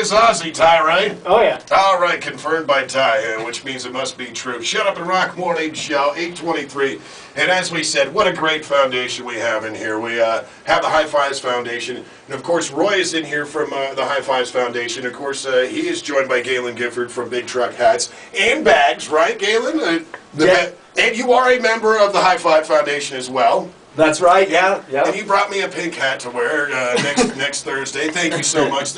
is Aussie, Ty, right? Oh, yeah. All right, confirmed by Ty, which means it must be true. Shut Up and Rock Morning Show, 823. And as we said, what a great foundation we have in here. We have the High Fives Foundation. And, of course, Roy is in here from the High Fives Foundation. Of course, he is joined by Galen Gifford from Big Truck Hats and Bags, right, Galen? Yeah. And you are a member of the High Five Foundation as well. That's right, yeah. And you brought me a pink hat to wear next Thursday. Thank you so much.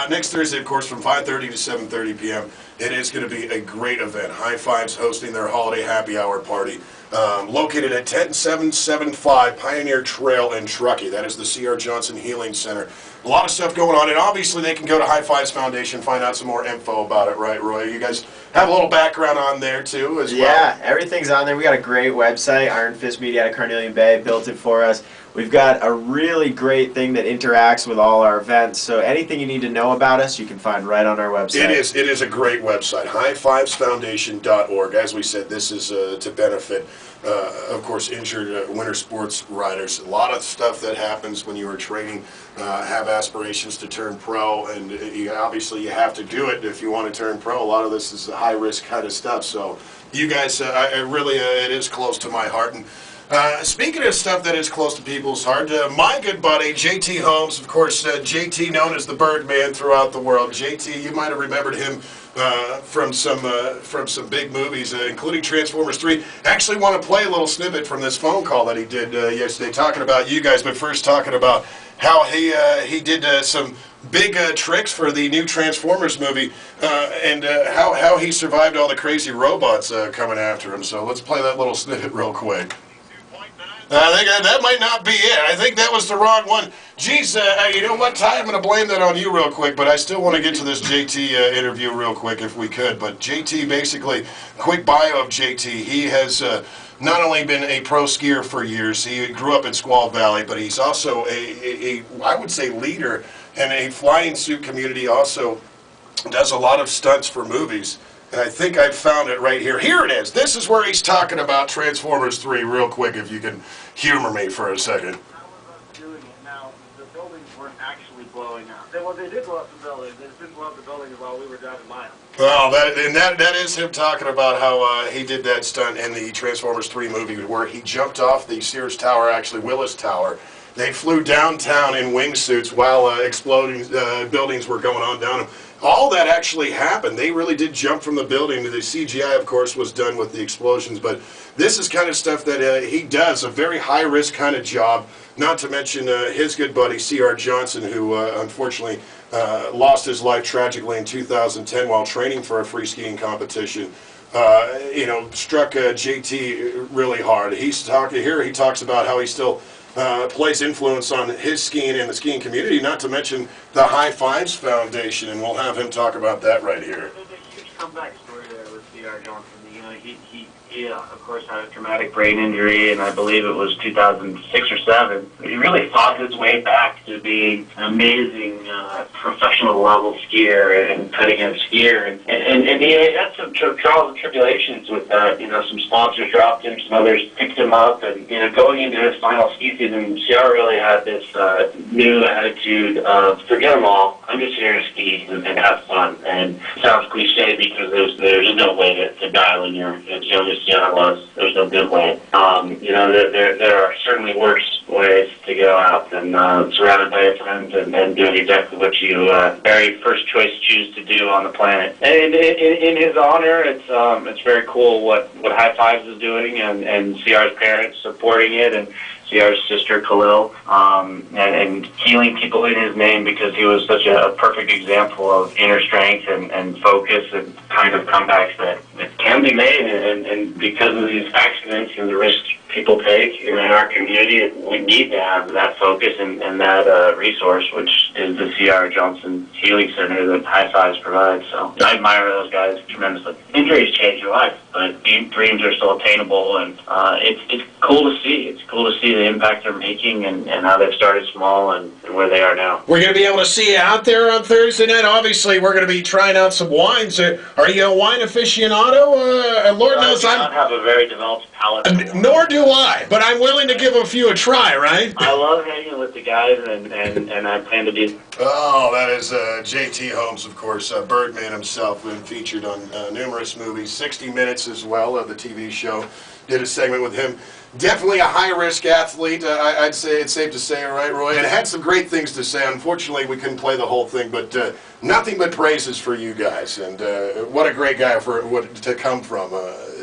Next Thursday, of course, from 5:30 to 7:30 p.m. It is going to be a great event. High Fives hosting their holiday happy hour party. Located at 10775 Pioneer Trail in Truckee. That is the C.R. Johnson Healing Center. A lot of stuff going on, and obviously they can go to High Fives Foundation, find out some more info about it, right, Roy? You guys have a little background on there, too, as well. Yeah, everything's on there. We got a great website, Iron Fist Media out of Carnelian Bay, built it for us. We've got a really great thing that interacts with all our events, so anything you need to know about us, you can find right on our website. It is a great website, highfivesfoundation.org. As we said, this is to benefit, of course, injured winter sports riders. A lot of stuff that happens when you are training, have aspirations to turn pro, and obviously you have to do it if you want to turn pro. A lot of this is high-risk kind of stuff, so you guys, it is close to my heart. And speaking of stuff that is close to people's heart, my good buddy, JT Holmes, of course, JT known as the Birdman throughout the world. JT, you might have remembered him from some big movies, including Transformers 3. Actually want to play a little snippet from this phone call that he did yesterday, talking about you guys, but first talking about how he did some big tricks for the new Transformers movie, and how he survived all the crazy robots coming after him. So let's play that little snippet real quick. I think that might not be it. I think that was the wrong one. Geez, you know what, Ty? I'm going to blame that on you real quick, but I still want to get to this JT interview real quick if we could. But JT, basically, quick bio of JT. He has not only been a pro skier for years, he grew up in Squaw Valley, but he's also I would say, leader in a flying suit community, also does a lot of stunts for movies. And I think I found it right here. Here it is. This is where he's talking about Transformers 3 real quick, if you can humor me for a second. How was doing it? Now, the buildings weren't actually blowing up. Well, they did blow up the buildings. They didn't blow up the buildings while we were driving by them. Well, that is him talking about how he did that stunt in the Transformers 3 movie where he jumped off the Sears Tower, actually Willis Tower. They flew downtown in wingsuits while exploding buildings were going on down them. All that actually happened. They really did jump from the building. The CGI, of course, was done with the explosions, but this is kind of stuff that he does, a very high-risk kind of job, not to mention his good buddy, C.R. Johnson, who unfortunately lost his life tragically in 2010 while training for a free skiing competition. Struck JT really hard. He's talking here. He talks about how he still plays influence on his skiing and the skiing community, not to mention the High Fives Foundation, and we'll have him talk about that right here. There's a huge comeback story there with C.R. Johnson. He of course, had a traumatic brain injury, and I believe it was 2006 or 7. He really fought his way back to being an amazing professional level skier and cutting-edge skier. And he had some trials and tribulations with that. Some sponsors dropped him, some others picked him up, and going into his final ski season, CR really had this new attitude of forget them all. I'm just here to ski and have fun. And it sounds cliche because there's no way to die when you're as young as Sienna was. There's no good way. There are certainly worse ways to go out than surrounded by your friends and doing exactly what you very first choice choose to do on the planet. And in his honor, it's very cool what High Fives is doing and CR's parents supporting it, and CR's sister Khalil, and healing people in his name, because he was such a perfect example of inner strength and focus and kind of comebacks that can be made. And because of these accidents and the risks people take in our community, we need to have that focus and that resource, which is the C.R. Johnson Healing Center that High Fives provides. So I admire those guys tremendously. Injuries change your life, but dreams are still attainable, and it's cool to see. It's cool to see the impact they're making and how they've started small and where they are now. We're going to be able to see you out there on Thursday night. Obviously, we're going to be trying out some wines. Are you a wine aficionado? Lord knows I do not have a very developed palate. Nor do do I, but I'm willing to give a few a try, right? I love hanging with the guys, and I plan to do. Oh, that is J.T. Holmes, of course. Birdman himself, been featured on numerous movies. 60 Minutes as well, the TV show. Did a segment with him. Definitely a high-risk athlete, I'd say. It's safe to say, all right, Roy? And had some great things to say. Unfortunately, we couldn't play the whole thing, but nothing but praises for you guys. And what a great guy to come from,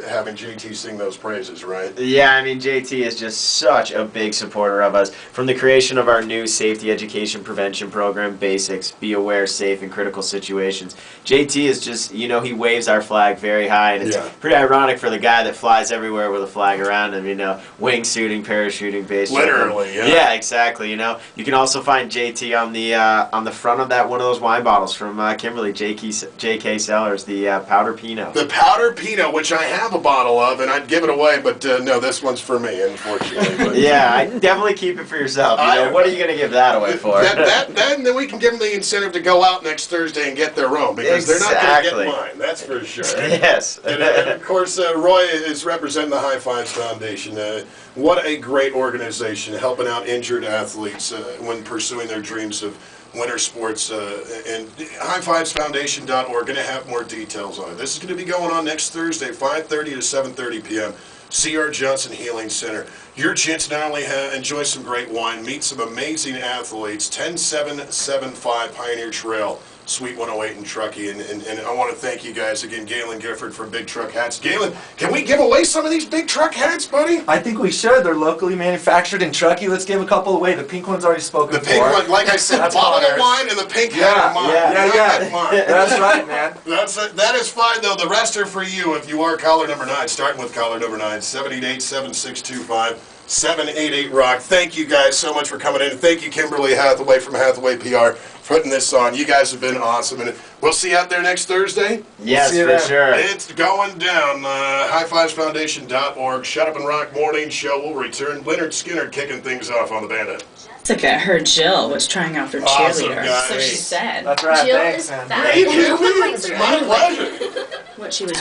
having JT sing those praises, right? Yeah, I mean, JT is just such a big supporter of us. From the creation of our new safety education prevention program, Basics, Be Aware, Safe in Critical Situations. JT is just, he waves our flag very high, and it's pretty ironic for the guy that flies everywhere with a flag around him, wingsuiting, parachuting, base jumping. Literally, yeah. Yeah, exactly, You can also find JT on the front of that one of those wine bottles from Kimberly, J.K. Sellers, the Powder Pinot. The Powder Pinot, which I have a bottle of, and I'd give it away, but no, this one's for me, unfortunately. But, yeah, I definitely keep it for yourself. What are you going to give that away for? Then we can give them the incentive to go out next Thursday and get their own, because they're not going to get mine, that's for sure. Yes. And of course, Roy is representing the High Fives Foundation. What a great organization, helping out injured athletes when pursuing their dreams of winter sports. And highfivesfoundation.org, going to have more details on it. This is going to be going on next Thursday, 5:30 to 7:30 p.m. C.R. Johnson Healing Center. Your chance to not only enjoy some great wine, meet some amazing athletes. 10775 Pioneer Trail, Suite 108 in Truckee. And I want to thank you guys again, Galen, Gifford from Big Truck Hats. Galen, can we give away some of these Big Truck hats, buddy? I think we should. They're locally manufactured in Truckee. Let's give a couple away. The pink one's already spoken for. The pink one, like I said, the bottle of wine and the pink hat are mine. Yeah. That's right, man. That is fine, though. The rest are for you if you are caller number 9, starting with caller number 9, 788-7625. 788-ROCK. Thank you guys so much for coming in. Thank you, Kimberly Hathaway from Hathaway PR, for putting this on. You guys have been awesome. And we'll see you out there next Thursday. Yes, for sure. It's going down. highfivesfoundation.org. Shut Up and Rock Morning Show will return. Leonard Skinner kicking things off on the Bandit. Jessica, her Jill was trying out for cheerleader. Guys. So she said. That's right. Jill Thanks, is man. fat. Thank you. It's my pleasure. What she was